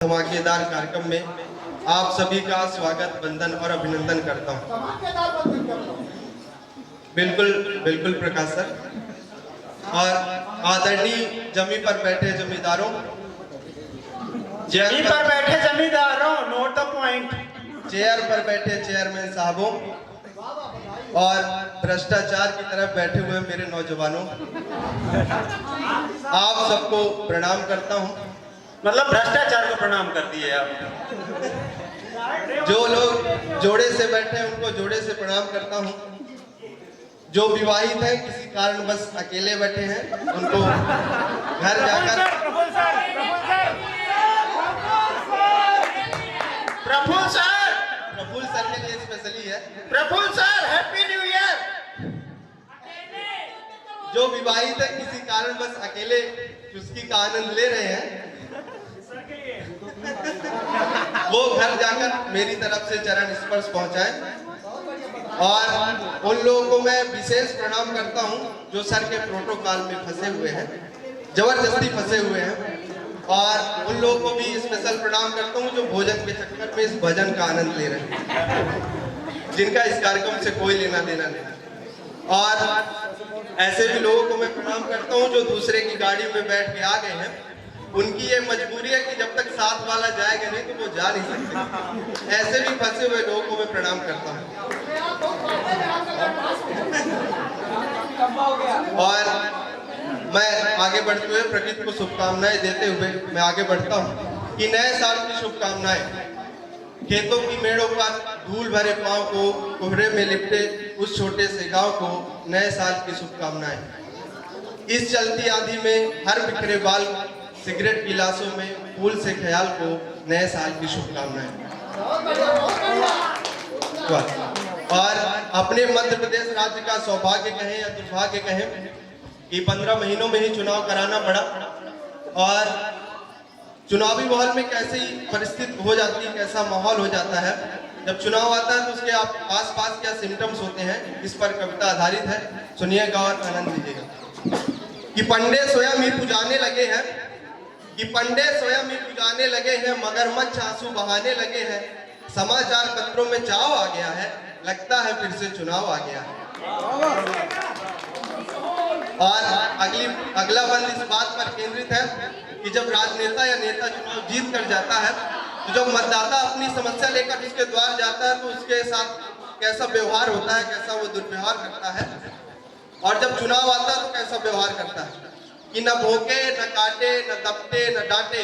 धमाकेदार कार्यक्रम में आप सभी का स्वागत, वंदन और अभिनंदन करता हूँ। बिल्कुल बिल्कुल प्रकाश सर। और आदरणीय जमी पर बैठे जमींदारों, जमी पर बैठे जमींदारों, नोट द पॉइंट। चेयर पर बैठे चेयरमैन साहबों और भ्रष्टाचार की तरफ बैठे हुए मेरे नौजवानों, आप सबको प्रणाम करता हूँ। मतलब भ्रष्टाचार को प्रणाम कर दिए आप। जो लोग जोड़े से बैठे हैं उनको जोड़े से प्रणाम करता हूँ। जो विवाहित हैं, किसी कारण बस अकेले बैठे हैं, उनको घर जाकर प्रफुल्ल सर के लिए स्पेशली है। Praful sir, happy new year. जो विवाहित है, किसी कारण बस अकेले चुस्की का आनंद ले रहे हैं, वो घर जाकर मेरी तरफ से चरण स्पर्श पहुंचाएं। और उन लोगों को मैं विशेष प्रणाम करता हूं जो सर के प्रोटोकॉल में फंसे हुए हैं, जबरदस्ती फंसे हुए हैं। और उन लोगों को भी स्पेशल प्रणाम करता हूं जो भोजन के चक्कर में इस भजन का आनंद ले रहे हैं, जिनका इस कार्यक्रम से कोई लेना देना नहीं। और ऐसे भी लोगों को मैं प्रणाम करता हूं जो दूसरे की गाड़ी में बैठ के आ गए हैं। उनकी ये मजबूरी है कि जब तक साथ वाला जाएगा नहीं तो वो जा नहीं सकते। ऐसे भी फंसे हुए लोगों को मैं प्रणाम करता हूँ। और मैं आगे बढ़ते हुए प्रकृति को शुभकामनाएं देते हुए मैं आगे बढ़ता हूँ कि नए साल की शुभकामनाएं। खेतों की मेड़ों पर धूल भरे पांव को कोहरे में लिपटे उस छोटे से गांव को नए साल की शुभकामनाएं। इस चलती आंधी में हर बिखरे बाल, सिगरेट गिलासों में फूल से ख्याल को नए साल की शुभकामनाएं। और अपने मध्य प्रदेश राज्य का सौभाग्य कहें या दुर्भाग्य कहें कि 15 महीनों में ही चुनाव कराना पड़ा। और चुनावी माहौल में कैसी परिस्थिति हो जाती है, कैसा माहौल हो जाता है जब चुनाव आता है, तो उसके आस पास क्या सिम्टम्स होते हैं, इस पर कविता आधारित है। सुनिएगा और आनंद लीजिएगा। कि पंडे स्वयं ही पुजाने लगे हैं, कि पंडे स्वयं ही पुजाने लगे हैं, मगरमच्छ आंसू बहाने लगे हैं। समाचार पत्रों में चाव आ गया है, लगता है फिर से चुनाव आ गया है। और अगला बंद इस बात पर केंद्रित है कि जब राजनेता या नेता चुनाव जीत कर जाता है, तो जब मतदाता अपनी समस्या लेकर उसके द्वार जाता है तो उसके साथ कैसा व्यवहार होता है, कैसा वो दुर्व्यवहार करता है। और जब चुनाव आता है तो कैसा व्यवहार करता है कि न भोके न काटे न दबटे न डांटे,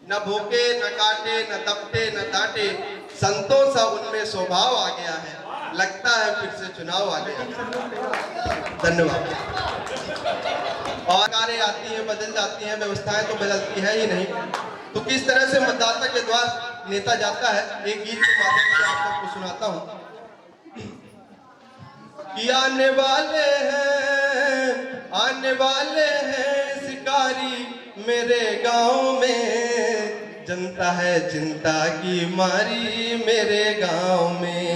न भोके न काटे न दबटे न डांटे, संतों सा उनमें स्वभाव आ गया है, लगता है फिर से चुनाव आ गया। धन्यवाद। और कारें आती हैं, बदल जाती हैं, व्यवस्थाएं तो बदलती है ही नहीं। तो किस तरह से मतदाता के द्वार नेता जाता है, एक गीत के माध्यम से आप सबको सुनाता हूँ। कि आने वाले हैं शिकारी मेरे गांव में, जनता है चिंता की मारी मेरे गांव में।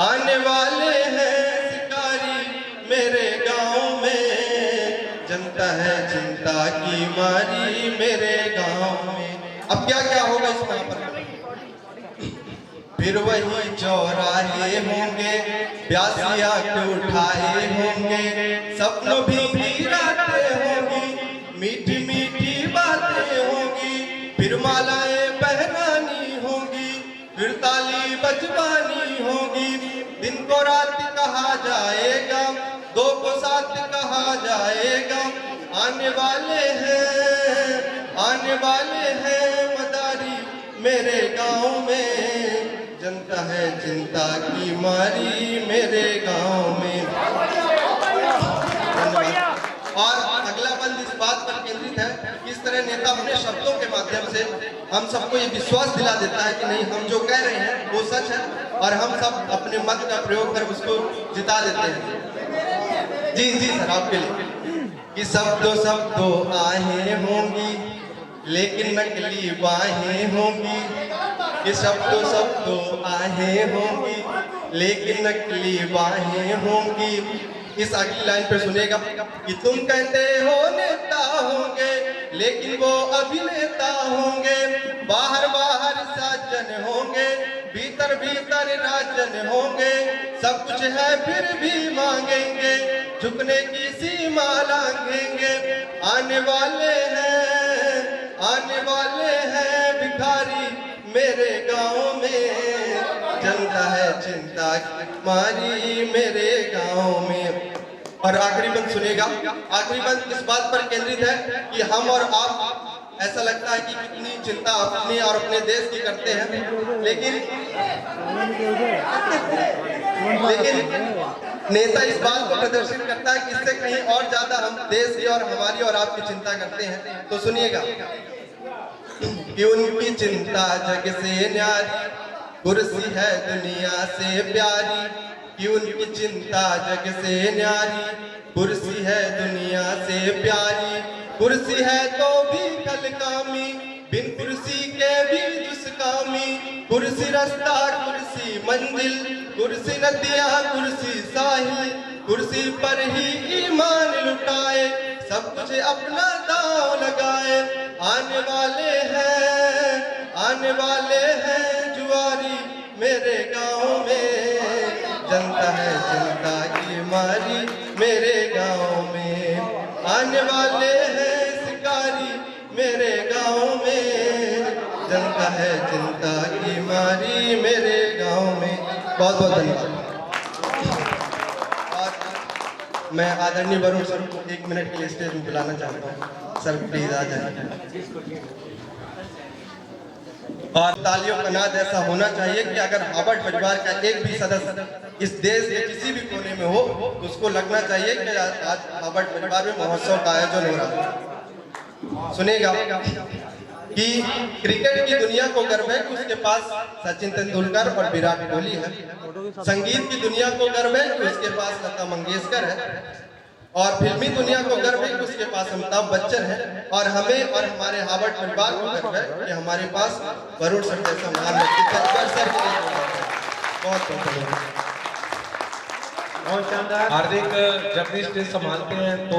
आने वाले हैं शिकारी मेरे गांव में, जनता है चिंता की मारी मेरे गांव में। अब क्या क्या होगा इस वहां पर? फिर वही चौराहे होंगे, प्यासिया के उठाए होंगे, सपनों भी रातें होंगी, मीठी मीठी बातें होंगी। फिर मालाएं पहनानी होंगी, फिर ताली बजवानी होगी। दिन को रात कहा जाएगा, दो को साथ कहा जाएगा। आने वाले हैं मदारी मेरे गांव में, जनता है चिंता की मारी मेरे गांव में। और अगला बंद इस बात पर केंद्रित है किस तरह नेता अपने शब्दों के माध्यम से हम सबको ये विश्वास दिला देता है कि नहीं, हम जो कह रहे हैं वो सच है, और हम सब अपने मत का प्रयोग कर उसको जिता देते हैं। जी जी सर, आपके लिए कि शब्दों आहें होंगी लेकिन नकली बाहें होंगी। कि शब्दों आहें होंगी लेकिन नकली बाहें होंगी। इस अगली लाइन पे सुनेगा कि तुम कहते हो नेता होंगे लेकिन वो अभिनेता होंगे, बाहर बाहर साजन होंगे, भीतर भीतर राजन होंगे, सब कुछ है फिर भी मांगेंगे, झुकने की सीमा लांघेंगे। आने वाले हैं भिखारी मेरे गांव में, जनता है चिंता मारी मेरे गांव में। और आखिरी बंद सुनेगा, आखिरी बंद इस बात पर केंद्रित है कि हम और आप ऐसा लगता है कि कितनी चिंता अपनी और अपने देश की करते हैं, लेकिन नेता इस बात को प्रदर्शित करता है कि इससे कहीं और ज्यादा हम देश की और हमारी और आपकी चिंता करते हैं। तो सुनिएगा कि उनकी चिंता जग से न्यारी, कुर्सी है दुनिया से प्यारी, कि उनकी चिंता जग से न्यारी, कुर्सी है दुनिया से प्यारी, कुर्सी है तो भी कल कामी, बिन कुर्सी के भी दुष्कामी, कुर्सी रास्ता कुर्सी मंजिल, कुर्सी नदियाँ कुर्सी साहिल, कुर्सी पर ही ईमान लुटाए, सब कुछ अपना दांव लगाए। आने वाले हैं जुआरी मेरे गांव में, जनता है चिंता की मारी मेरे गांव में। आने वाले हैं शिकारी मेरे गांव में, जनता है चिंता की मारी मेरे गांव में। बहुत बहुत धन्यवाद। और मैं आदरणीय वरुण सर को 1 मिनट के लिए स्टेज में बुलाना चाहता हूँ। सर प्लीज आ जाए। और तालियों का नाद ऐसा होना चाहिए कि अगर हार्वर्ड परिवार का एक भी सदस्य इस देश के किसी भी कोने में हो तो उसको लगना चाहिए कि आज हार्वर्ड परिवार में महोत्सव का आयोजन हो रहा है। सुनेगा कि क्रिकेट की दुनिया को गर्व है कि उसके पास सचिन तेंदुलकर और विराट कोहली है, संगीत की दुनिया को गर्व है कि उसके पास लता मंगेशकर है, और फिल्मी दुनिया को गर्व है कि उसके पास अमिताभ बच्चन है, और हमें और हमारे हार्वर्ड परिवार को गर्व है कि हमारे पास वरुण सर जैसा महान व्यक्ति बहुत शानदार। हार्दिक जब भी स्टेज संभालते हैं तो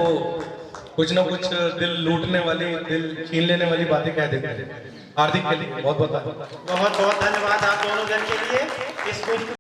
कुछ ना कुछ दिल लूटने वाली, दिल छीन लेने वाली बातें कह देते हैं। हार्दिक के लिए बहुत बहुत धन्यवाद आप दोनों जन के लिए। इस